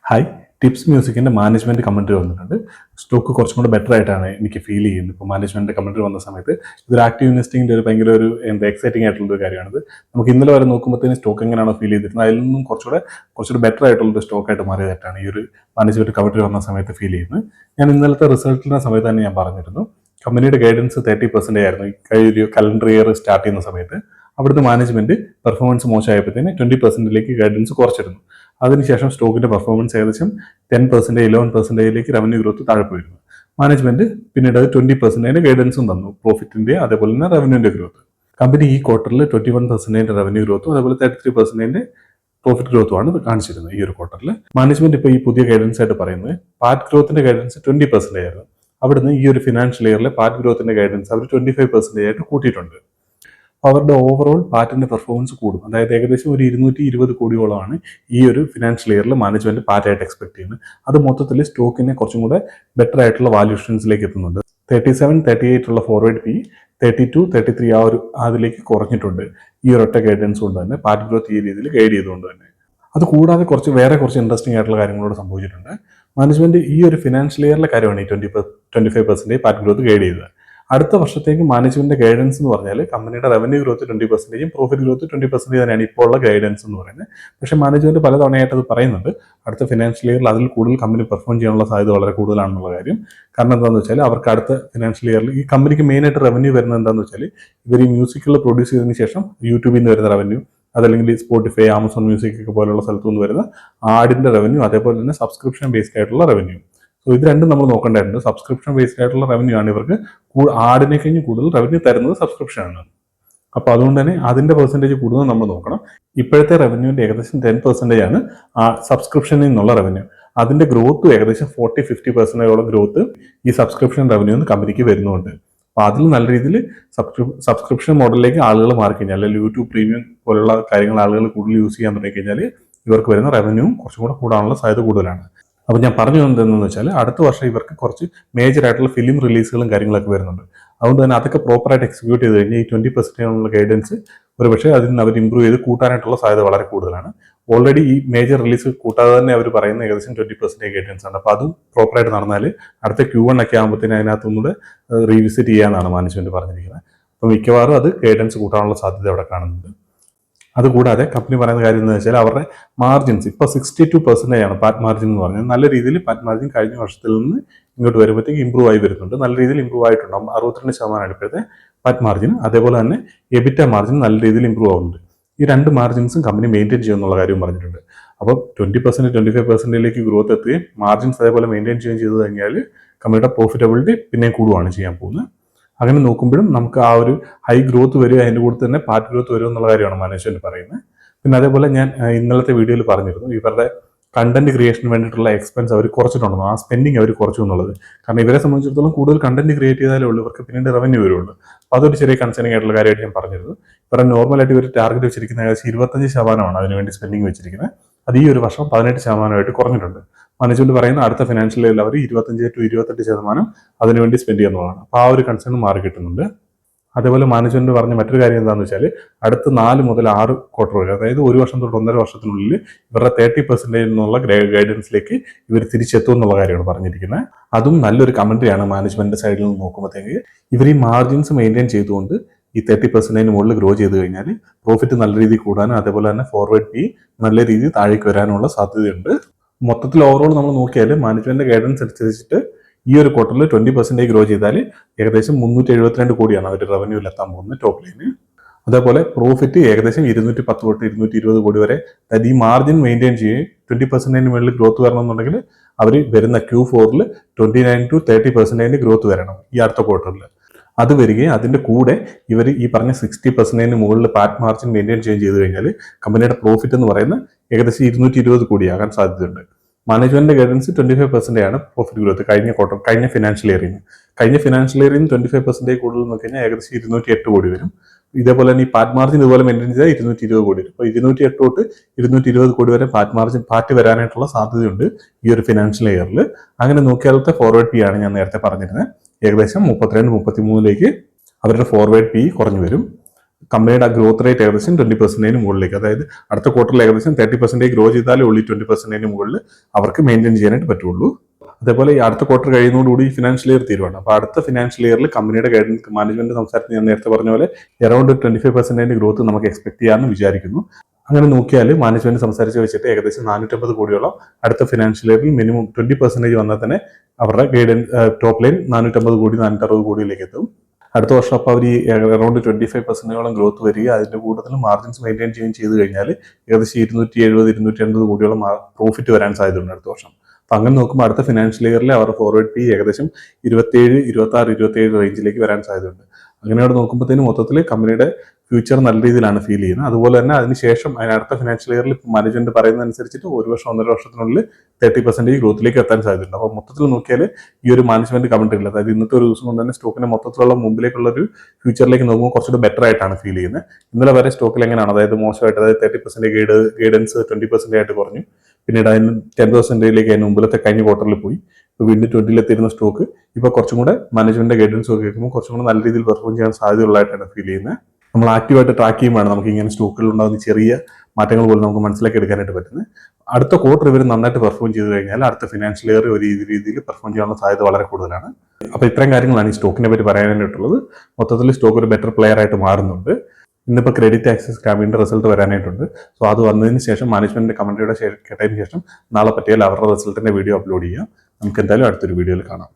Hi, tips മ്യൂസിക്കിൻ്റെ management commentary വന്നിട്ടുണ്ട്. Stock കുറച്ചും കൂടെ ബെറ്റർ ആയിട്ടാണ് എനിക്ക് ഫീൽ ചെയ്യുന്നത്. ഇപ്പോൾ മാനേജ്മെൻറ്റ് കമൻട്രി വന്ന സമയത്ത് ഇതൊരു ആക്റ്റീവ് ഇൻവെസ്റ്റിങ്ങിൻ്റെ ഒരു ഭയങ്കര ഒരു എക്സൈറ്റിംഗ് ആയിട്ടുള്ള ഒരു കാര്യമാണിത്. നമുക്ക് ഇന്നലെ വരെ നോക്കുമ്പോഴത്തേന് സ്റ്റോക്ക് എങ്ങനെയാണോ ഫീൽ ചെയ്തിരുന്നത് അതിൽ നിന്നും കുറച്ചുകൂടെ ബെറ്റർ ആയിട്ടുള്ളൊരു സ്റ്റോക്കായിട്ട് മാറിയതായിട്ടാണ് ഈ ഒരു മാനേജ്മെൻറ്റ് കമൻട്രി വന്ന സമയത്ത് ഫീൽ ചെയ്യുന്നത്. ഞാൻ ഇന്നലത്തെ റിസൾട്ടിൻ്റെ സമയത്ത് തന്നെ ഞാൻ പറഞ്ഞിരുന്നു, കമ്പനിയുടെ ഗൈഡൻസ് 30% ആയിരുന്നു ഈ കലണ്ടർ ഇയർ സ്റ്റാർട്ട് ചെയ്യുന്ന സമയത്ത്. അവിടുത്തെ മാനേജ്മെൻറ്റ് പെർഫോമൻസ് മോശമായപ്പോഴത്തേന് 20%ലേക്ക് ഗൈഡൻസ് കുറച്ചിരുന്നു. അതിനുശേഷം സ്റ്റോക്കിന്റെ പെർഫോമൻസ് ഏകദേശം 10%, 11%ലേക്ക് റവന്യൂ ഗ്രോത്ത് താഴെ പോയിരുന്നു. മാനേജ്മെന്റ് പിന്നീട് അത് 20% ഗൈഡൻസും തന്നു, പ്രോഫിറ്റിന്റെ അതേപോലെ തന്നെ റവന്യൂന്റെ ഗ്രോത്ത്. കമ്പനി ഈ ക്വാർട്ടറിൽ 21% റവന്യൂ ഗ്രോത്തും അതേപോലെ 33% പ്രോഫിറ്റ് ഗ്രോത്തുമാണ് കാണിച്ചിരുന്നത് ഈ ഒരു ക്വാർട്ടറിൽ. മാനേജ്മെന്റ് ഇപ്പോൾ ഈ പുതിയ ഗൈഡൻസ് ആയിട്ട് പറയുന്നത് പാറ്റ് ഗ്രോത്തിന്റെ ഗൈഡൻസ് 20% ആയിരുന്നു. അവിടുന്ന് ഈ ഒരു ഫിനാൻഷ്യൽ ഇയറിലെ പാറ്റ് ഗ്രോത്തിന്റെ ഗൈഡൻസ് അവർ 25% ആയിട്ട് കൂട്ടിയിട്ടുണ്ട്. അവരുടെ ഓവറോൾ പാറ്റിന്റെ പെർഫോമൻസ് കൂടും. അതായത് ഏകദേശം ഒരു 220 കോടിയോളമാണ് ഈ ഒരു ഫിനാൻഷ്യൽ ഇയറിൽ മാനേജ്മെന്റ് പാറ്റായിട്ട് എക്സ്പെക്ട് ചെയ്യുന്നത്. അത് മൊത്തത്തിൽ സ്റ്റോക്കിനെ കുറച്ചും കൂടെ ബെറ്റർ ആയിട്ടുള്ള വാല്യൂഷൻസിലേക്ക് എത്തുന്നുണ്ട്. 37, 38 ഉള്ള ഫോർവേഡ് പി 32, 33 അതിലേക്ക് കുറഞ്ഞിട്ടുണ്ട് ഈ ഒരൊറ്റ ഗൈഡൻസ് കൊണ്ട് തന്നെ, പാറ്റ് ഗ്രോത്ത് ഈ രീതിയിൽ ഗൈഡ് ചെയ്തുകൊണ്ട് തന്നെ. അത് കൂടാതെ വേറെ കുറച്ച് ഇൻട്രസ്റ്റിംഗ് ആയിട്ടുള്ള കാര്യങ്ങളോട് സംഭവിച്ചിട്ടുണ്ട്. മാനേജ്മെന്റ് ഈ ഒരു ഫിനാൻഷ്യൽ ഇയറിലെ കാര്യമാണ് ഈ 25% പാറ്റ് ഗ്രോത്ത് ഗൈഡ് ചെയ്തത്. അടുത്ത വർഷത്തേക്ക് മാനേജ്മെന്റിന്റെ ഗൈഡൻസ് എന്ന് പറഞ്ഞാൽ കമ്പനിയുടെ റവന്യൂ ഗ്രോത്ത് 20%, പ്രോഫിറ്റ് ഗ്രോത്ത് 20% തന്നെയാണ് ഇപ്പോൾ ഉള്ള ഗൈഡൻസ് എന്ന് പറയുന്നത്. പക്ഷേ മാനേജ്മെന്റ് പലതവണയായിട്ട് അത് പറയുന്നുണ്ട്, അടുത്ത ഫിനാൻഷ്യൽ ഇയറിൽ അതിൽ കൂടുതൽ കമ്പനി പെർഫോം ചെയ്യാനുള്ള സാധ്യത വളരെ കൂടുതലാണെന്നുള്ള കാര്യം. കാരണം എന്താണെന്ന് വെച്ചാൽ അവർക്ക് അടുത്ത ഫിനാൻഷ്യൽ ഇയറിൽ ഈ കമ്പനിക്ക് മെയിനായിട്ട് റവന്യൂ വരുന്നത് എന്താണെന്ന് വെച്ചാൽ ഇവർ ഈ മ്യൂസിക്കുകൾ പ്രൊഡ്യൂസ് ചെയ്തതിന് ശേഷം യൂട്യൂബിൽ നിന്ന് വരുന്ന റവന്യൂ, അതല്ലെങ്കിൽ സ്പോട്ടിഫൈ, ആമസോൺ മ്യൂസിക് ഒക്കെ പോലുള്ള സ്ഥലത്തു നിന്ന് വരുന്ന ആഡിന്റെ റവന്യൂ, അതേപോലെ തന്നെ സബ്സ്ക്രിപ്ഷൻ ബേസ്ഡ് ആയിട്ടുള്ള റവന്യൂ. സോ ഇത് രണ്ടും നമ്മൾ നോക്കേണ്ടതായിട്ടുണ്ട്. സബ്സ്ക്രിപ്ഷൻ ബേസ്ഡ് ആയിട്ടുള്ള റവന്യൂ ആണ് ഇവർക്ക് ആടിനെ കഴിഞ്ഞ് കൂടുതൽ റവന്യൂ തരുന്നത് സബ്സ്ക്രിപ്ഷൻ ആണ്. അപ്പോൾ അതുകൊണ്ട് തന്നെ അതിന്റെ പെർസെൻറ്റേജ് കൂടുതൽ നമ്മൾ നോക്കണം. ഇപ്പോഴത്തെ റവന്യൂവിന്റെ ഏകദേശം 10% ആണ് സബ്സ്ക്രിപ്ഷനിൽ നിന്നുള്ള റവന്യൂ. അതിന്റെ ഗ്രോത്ത് ഏകദേശം 40-50% ഗ്രോത്ത് ഈ സബ്സ്ക്രിപ്ഷൻ റവന്യൂ കമ്പനിക്ക് വരുന്നുണ്ട്. അപ്പോൾ അതിൽ നല്ല രീതിയിൽ സബ്സ്ക്രിപ്ഷൻ മോഡലിലേക്ക് ആളുകൾ മാറിക്കഴിഞ്ഞാൽ, അല്ലെങ്കിൽ യൂട്യൂബ് പ്രീമിയം പോലുള്ള കാര്യങ്ങൾ ആളുകൾ കൂടുതൽ യൂസ് ചെയ്യാൻ തുടങ്ങി കഴിഞ്ഞാൽ ഇവർക്ക് വരുന്ന റവന്യൂവും കുറച്ചും കൂടെ കൂടാനുള്ള സാധ്യത കൂടുതലാണ്. അപ്പോൾ ഞാൻ പറഞ്ഞു എന്തെന്ന് വെച്ചാൽ അടുത്ത വർഷം ഇവർക്ക് കുറച്ച് മേജർ ആയിട്ടുള്ള ഫിലിം റിലീസുകളും കാര്യങ്ങളൊക്കെ വരുന്നുണ്ട്. അതുകൊണ്ട് തന്നെ അതൊക്കെ പ്രോപ്പറായിട്ട് എക്സിക്യൂട്ട് ചെയ്ത് കഴിഞ്ഞാൽ ഈ 20% ഗൈഡൻസ് ഒരുപക്ഷെ അതിൽ നിന്ന് അവർ ഇമ്പ്രൂവ് ചെയ്ത് കൂട്ടാനായിട്ടുള്ള സാധ്യത വളരെ കൂടുതലാണ്. ഓൾറെഡി ഈ മേജർ റിലീസ് കൂട്ടാതെ തന്നെ അവർ പറയുന്ന ഏകദേശം 20% ഗൈഡൻസ് ആണ്. അപ്പോൾ അതും പ്രോപ്പറായിട്ട് നടന്നാൽ അടുത്ത Q1 ഒക്കെ ആകുമ്പോഴത്തേന് അതിനകത്തുനിന്ന് റീവിസിറ്റ് ചെയ്യാനാണ് മാനേജ്മെന്റ് പറഞ്ഞിരിക്കുന്നത്. അപ്പോൾ മിക്കവാറും അത് ഗൈഡൻസ് കൂട്ടാനുള്ള സാധ്യത അവിടെ കാണുന്നുണ്ട്. അതുകൂടാതെ കമ്പനി പറയുന്ന കാര്യം എന്ന് വെച്ചാൽ അവരുടെ മാർജിൻസ് ഇപ്പോൾ 62% ആണ് പാറ്റ് മാർജിൻ എന്ന് പറഞ്ഞാൽ. നല്ല രീതിയിൽ പാറ്റ് മാർജിൻ കഴിഞ്ഞ വർഷത്തിൽ നിന്ന് ഇങ്ങോട്ട് വരുമ്പോഴത്തേക്ക് ഇമ്പ്രൂവ് ആയി വരുന്നുണ്ട്. നല്ല രീതിയിൽ ഇമ്പ്രൂവ് ആയിട്ടുണ്ടാകും. 62% ഇപ്പോഴത്തെ പാറ്റ് മാർജിൻ. അതേപോലെ തന്നെ എബിറ്റ മാർജിൻ നല്ല രീതിയിൽ ഇമ്പ്രൂവ് ആവുന്നുണ്ട്. ഈ രണ്ട് മാർജിൻസും കമ്പനി മെയിൻറ്റെയിൻ ചെയ്യുന്നുള്ള കാര്യം പറഞ്ഞിട്ടുണ്ട്. അപ്പോൾ 20%, 25%ലേക്ക് ഗ്രോത്ത് എത്തുകയും മാർജിൻസ് അതേപോലെ മെയിൻറ്റെയിൻ ചെയ്യുകയും ചെയ്തു കഴിഞ്ഞാൽ കമ്പനിയുടെ പ്രോഫിറ്റബിലിറ്റി പിന്നെയും കൂടുകയാണ് ചെയ്യാൻ പോകുന്നത്. അങ്ങനെ നോക്കുമ്പോഴും നമുക്ക് ആ ഒരു ഹൈ ഗ്രോത്ത് വരിക, അതിൻ്റെ കൂടെ തന്നെ പാറ്റ് ഗ്രോത്ത് വരും എന്നുള്ള കാര്യമാണ് മാനേജ്മെന്റ് പറയുന്നത്. പിന്നെ അതേപോലെ ഞാൻ ഇന്നലത്തെ വീഡിയോയിൽ പറഞ്ഞിരുന്നു, ഇവരുടെ കണ്ടന്റ് ക്രിയേഷന് വേണ്ടിയിട്ടുള്ള എക്സ്പെൻസ് അവർ കുറച്ചിട്ടുണ്ടെന്ന്, ആ സ്പെൻഡിങ് അവർ കുറച്ചു എന്നുള്ളത്. കാരണം ഇവരെ സംബന്ധിച്ചിടത്തോളം കൂടുതൽ കണ്ടന്റ് ക്രിയേറ്റ് ചെയ്താലേ ഉള്ളൂ ഇവർക്ക് പിന്നീട് റവന്യൂ വരുള്ളൂ. അപ്പോൾ അതൊരു ചെറിയ കൺസേണിംഗ് ആയിട്ടുള്ള കാര്യമായിട്ട് ഞാൻ പറഞ്ഞിരുന്നു. ഇവരുടെ നോർമലായിട്ട് ഇവർ ടാർഗറ്റ് വെച്ചിരിക്കുന്ന ഏകദേശം 25% അതിനുവേണ്ടി സ്പെൻഡിങ് വെച്ചിരിക്കുന്നത്. അത് ഈ ഒരു വർഷം 18% കുറഞ്ഞിട്ടുണ്ട്. മാനേജ്മെന്റ് പറയുന്ന അടുത്ത ഫിനാൻഷ്യൽ ഇയറിൽ അവർ 25-28% അതിനുവേണ്ടി സ്പെൻഡ് ചെയ്യുന്നതാണ്. അപ്പോൾ ആ ഒരു കൺസേൺ മാറി കിട്ടുന്നുണ്ട്. അതേപോലെ മാനേജ്മെന്റ് പറഞ്ഞ മറ്റൊരു കാര്യം എന്താണെന്ന് വെച്ചാൽ അടുത്ത 4 മുതൽ 6 ക്വാർട്ടർ വരെ, അതായത് ഒരു വർഷം തൊട്ട് 1.5 വർഷത്തിനുള്ളിൽ ഇവരുടെ 30% എന്നുള്ള ഗൈഡൻസിലേക്ക് ഇവർ തിരിച്ചെത്തും എന്നുള്ള കാര്യമാണ് പറഞ്ഞിരിക്കുന്നത്. അതും നല്ലൊരു കമന്ററിയാണ് മാനേജ്മെന്റ് സൈഡിൽ നിന്ന് നോക്കുമ്പോഴത്തേക്ക്. ഇവർ ഈ മാർജിൻസ് മെയിൻറ്റെയിൻ ചെയ്തുകൊണ്ട് ഈ 30% മുകളിൽ ഗ്രോ ചെയ്ത് കഴിഞ്ഞാൽ പ്രോഫിറ്റ് നല്ല രീതിയിൽ കൂടാനും അതേപോലെ തന്നെ ഫോർവേഡ് പി നല്ല രീതിയിൽ താഴേക്ക് വരാനുള്ള സാധ്യതയുണ്ട്. മൊത്തത്തിൽ ഓവറോൾ നമ്മൾ നോക്കിയാൽ മാനേജ്മെന്റ് ഗൈഡൻസ് അനുസരിച്ചിട്ട് ഈ ഒരു ക്വാർട്ടറിൽ 20% ഗ്രോ ചെയ്താൽ ഏകദേശം 372 കോടിയാണ് അവർ റവന്യൂവിൽ എത്താൻ പോകുന്നത് ടോപ്പ് ലൈന്. അതേപോലെ പ്രോഫിറ്റ് ഏകദേശം 210 തൊട്ട് 220 കോടി വരെ. അതായത് ഈ മാർജിൻ മെയിൻറ്റെയിൻ ചെയ്യുകയും 20% മുകളിൽ ഗ്രോത്ത് വരണമെന്നുണ്ടെങ്കിൽ അവർ വരുന്ന Q4ൽ 29-30% ഗ്രോത്ത് വരണം ഈ അടുത്ത ക്വാർട്ടറിൽ. അത് വരികയും അതിന്റെ കൂടെ ഇവർ ഈ പറഞ്ഞ 60% മുകളിൽ പാറ്റ് മാർജിൻ മെയിൻറ്റെയിൻ ചെയ്ത് കഴിഞ്ഞാൽ കമ്പനിയുടെ പ്രോഫിറ്റ് എന്ന് പറയുന്നത് ഏകദേശം 220 കോടിയാകാൻ സാധ്യതയുണ്ട്. മാനേജ്മെന്റിന്റെ ഗൈഡൻസ് 25% ആണ് പ്രോഫിറ്റ് ഗ്രോത്ത് കഴിഞ്ഞ ഫിനാൻഷ്യൽ ഇയറിൽ നിന്ന്. കഴിഞ്ഞ ഫിനാൻഷ്യൽ ഇയറിൽ 25% കൂടുതൽ നോക്കി കഴിഞ്ഞാൽ ഏകദേശം 208 കോടി വരും. ഇതേപോലെ തന്നെ ഈ പാറ്റ് മാർജിൻ ഇതുപോലെ മെയിൻറ്റെയിൻ ചെയ്താൽ 220 കോടി വരും. അപ്പോൾ 208 തൊട്ട് 220 കോടി വരെ പാറ്റ് വരാനായിട്ടുള്ള സാധ്യതയുണ്ട് ഈ ഒരു ഫിനാൻഷ്യൽ ഇയറിൽ. അങ്ങനെ നോക്കിയാലത്തെ ഫോർവേഡ് പി ആണ് ഞാൻ നേരത്തെ പറഞ്ഞിരുന്നത്. ഏകദേശം 32-33ലേക്ക് അവരുടെ ഫോർവേഡ് പി കുറഞ്ഞു വരും. കമ്പനിയുടെ ആ ഗ്രോത്ത് റേറ്റ് ഏകദേശം 20% മുകളിലേക്ക്, അതായത് അടുത്ത ക്വാർട്ടറിൽ ഏകദേശം 30% ഗ്രോ ചെയ്താലേ ഉള്ളൂ 20% മുകളിൽ അവർക്ക് മെയിൻറ്റെയിൻ ചെയ്യാനായിട്ട് പറ്റുള്ളൂ. അതേപോലെ ഈ അടുത്ത ക്വാർട്ടർ കഴിയുന്നതോടുകൂടി ഫിനാൻഷ്യൽ ഇയർ തീരുവാണ്. അപ്പോൾ അടുത്ത ഫിനാൻഷ്യൽ ഇയറിൽ കമ്പനിയുടെ ഗൈഡൻസ് മാനേജ്മെന്റ് സംസാരത്തിൽ ഞാൻ നേരത്തെ പറഞ്ഞ പോലെ അറൌണ്ട് 25% ഗ്രോത്ത് നമുക്ക് എക്സ്പെക്ട് ചെയ്യാമെന്ന് വിചാരിക്കുന്നു. അങ്ങനെ നോക്കിയാൽ മാനേജ്മെന്റ് സംസാരിച്ച് വെച്ചിട്ട് ഏകദേശം 450 കോടിയോളം അടുത്ത ഫിനാൻഷ്യൽ ഇയറിൽ മിനിമം 20% വന്നാൽ തന്നെ അവരുടെ ഗൈഡൻസ് ടോപ്പ് ലൈൻ 450 കോടി 460 കോടിയിലേക്ക് എത്തും. അടുത്ത വർഷം അപ്പോൾ അവർ ഈ അറൌണ്ട് 25% ഗ്രോത്ത് വരിക, അതിന്റെ കൂടുതൽ മാർജിൻസ് മെയിൻറ്റെയിൻ ചെയ്യുകയും ചെയ്ത് കഴിഞ്ഞാൽ ഏകദേശം 270-280 കോടിയോളം പ്രോഫിറ്റ് വരാൻ സാധ്യതയുണ്ട് അടുത്ത വർഷം. അപ്പം അങ്ങനെ നോക്കുമ്പോൾ അടുത്ത ഫിനാൻഷ്യൽ ഇയറിൽ അവർ ഫോർവേഡ് പി ഏകദേശം 27 റേഞ്ചിലേക്ക് വരാൻ സാധ്യതയുണ്ട്. അങ്ങനെയോട് നോക്കുമ്പോഴത്തേനും മൊത്തത്തിൽ കമ്പനിയുടെ ഫ്യൂച്ചർ നല്ല രീതിയിലാണ് ഫീൽ ചെയ്യുന്നത്. അതുപോലെ തന്നെ അതിനുശേഷം അതിനടുത്ത ഫിനാൻഷ്യൽ ഇയറിൽ മാനേജ്മെന്റ് പറയുന്നതനുസരിച്ചിട്ട് 1 വർഷം 1.5 വർഷത്തിനുള്ളിൽ 30% ഗ്രോത്തിലേക്ക് എത്താൻ സാധ്യതയുണ്ട്. അപ്പോൾ മൊത്തത്തിൽ നോക്കിയാൽ ഈ ഒരു മാനേജ്മെന്റ് കമന്ററിയിൽ, അതായത് ഇന്നത്തെ ഒരു ദിവസം കൊണ്ട് തന്നെ സ്റ്റോക്കിന്റെ മൊത്തത്തിലുള്ള മുമ്പിലേക്കുള്ള ഒരു ഫ്യൂച്ചറിലേക്ക് നോക്കുമ്പോൾ കുറച്ചുകൂടി ബെറ്റർ ആയിട്ടാണ് ഫീൽ ചെയ്യുന്നത്. ഇന്നലെ വരെ സ്റ്റോക്കിൽ എങ്ങനെയാണ്, അതായത് മോശമായിട്ട്, അതായത് 30% ഗൈഡൻസ് 20% ആയിട്ട് കുറഞ്ഞു, പിന്നീട് അതിന് 10%ലേക്ക് അതിന് മുമ്പിലത്തെ കഴിഞ്ഞ ക്വാർട്ടറിൽ പോയി, ഇപ്പോൾ വീണ്ടും 20-ലെത്തിയിരുന്ന സ്റ്റോക്ക് ഇപ്പോൾ കുറച്ചും കൂടെ മാനേജ്മെന്റിന്റെ ഗൈഡൻസ് ഒക്കെ കേൾക്കുമ്പോൾ കുറച്ചും കൂടെ നല്ല രീതിയിൽ പെർഫോം ചെയ്യാൻ സാധ്യതയുള്ളതായിട്ടാണ് ഫീൽ ചെയ്യുന്നത്. നമ്മൾ ആക്റ്റീവായിട്ട് ട്രാക്ക് ചെയ്യുമ്പോഴാണ് നമുക്ക് ഇങ്ങനെ സ്റ്റോക്കുകളിൽ ഉണ്ടാകുന്ന ചെറിയ മാറ്റങ്ങൾ പോലും നമുക്ക് മനസ്സിലാക്കി എടുക്കാനായിട്ട് പറ്റുന്നത്. അടുത്ത ക്വാർട്ടർ ഇവർ നന്നായിട്ട് പെർഫോം ചെയ്ത് കഴിഞ്ഞാൽ അടുത്ത ഫിനാൻഷ്യൽ ഇയർ ഒരു രീതിയിൽ പെർഫോം ചെയ്യാനുള്ള സാധ്യത വളരെ കൂടുതലാണ്. അപ്പോൾ ഇത്രയും കാര്യങ്ങളാണ് ഈ സ്റ്റോക്കിനെ പറ്റി പറയാനായിട്ടുള്ളത്. മൊത്തത്തിൽ സ്റ്റോക്ക് ഒരു ബെറ്റർ പ്ലെയർ ആയിട്ട് മാറുന്നുണ്ട്. ഇന്നിപ്പോൾ ക്രെഡിറ്റ് ആക്സസ് ക്യാമ്പിന്റെ റിസൾട്ട് വരാനായിട്ടുണ്ട്. സോ അത് വന്നതിന് ശേഷം മാനേജ്മെന്റിന്റെ കമന്ററിയുടെ കേട്ടതിന് ശേഷം നാളെ പറ്റിയാൽ അവരുടെ റിസൾട്ടിന്റെ വീഡിയോ അപ്ലോഡ് ചെയ്യാം. നമുക്ക് എന്തായാലും അടുത്തൊരു വീഡിയോയിൽ കാണാം.